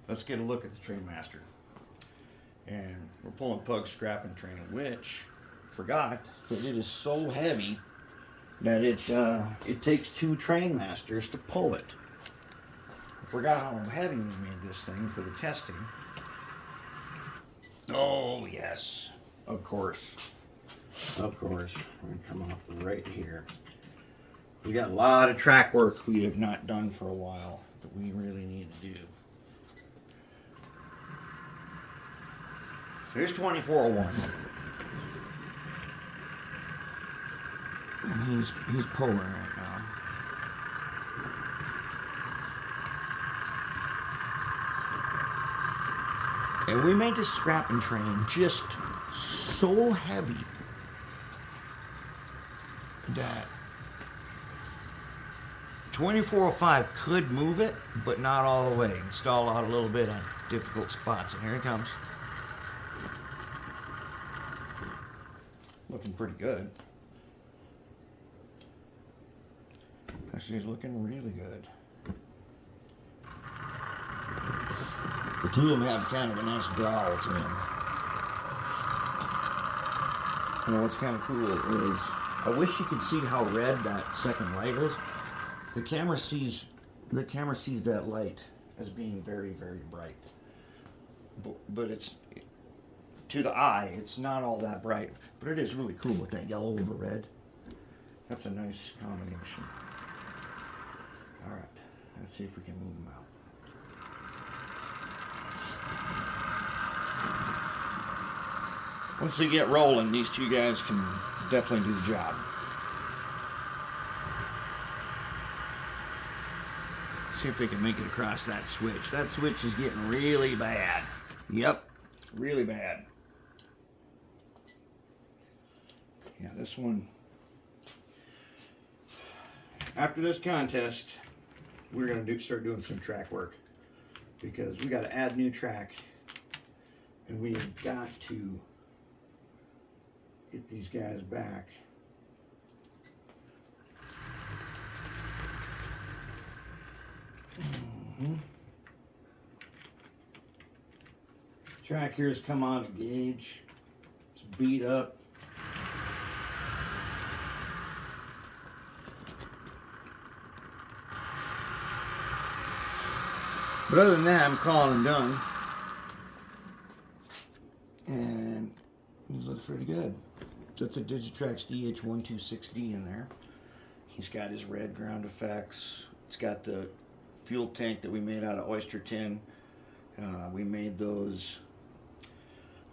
let's get a look at the Trainmaster. And we're pulling pug scrapping train, which forgot that it is so heavy that it takes 2 Trainmasters to pull it. I forgot how heavy we made this thing for the testing. Oh yes, of course. Of course. We're going to come off right here. We got a lot of track work we have not done for a while that we really need to do. Here's 2401. And he's pulling right now. And we made this scrapping train just so heavy that 2405 could move it, but not all the way. Stall out a little bit on difficult spots. And here he comes. Looking pretty good. Actually, he's looking really good. The two of them have kind of a nice growl to them. And what's kind of cool is, I wish you could see how red that second light is. The camera sees that light as being very, very bright. But it's, to the eye, it's not all that bright. But it is really cool with that yellow over red. That's a nice combination. Alright, let's see if we can move them out. Once they get rolling, these two guys can definitely do the job. See if they can make it across that switch. That switch is getting really bad. Yep, really bad. Yeah, this one. After this contest, we're going to start doing some track work, because we got to add new track, and we have got to get these guys back. Track here has come on a gauge. It's beat up. But other than that, I'm calling him done. And he looks pretty good. So it's a Digitrax DH126D in there. He's got his red ground effects. It's got the fuel tank that we made out of oyster tin. We made those,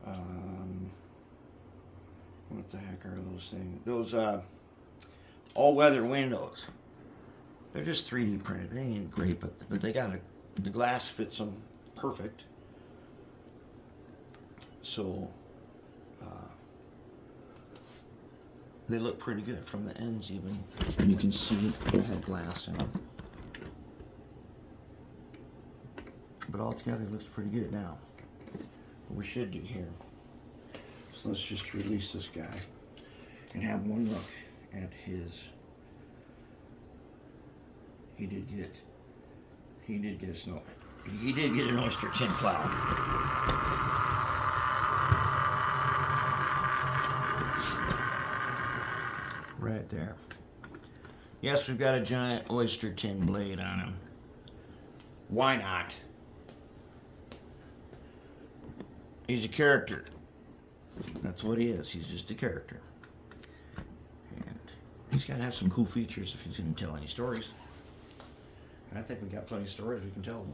what the heck are those things? Those all-weather windows. They're just 3D printed. They ain't great, but they got the glass fits them perfect. So they look pretty good from the ends even. You can see they had glass in them. But altogether it looks pretty good now. What we should do here. So let's just release this guy and have one look at his. He did get an oyster tin plow. Right there. Yes, we've got a giant oyster tin blade on him. Why not? He's a character. That's what he is. He's just a character. And he's got to have some cool features if he's going to tell any stories. And I think we got plenty of stories we can tell them.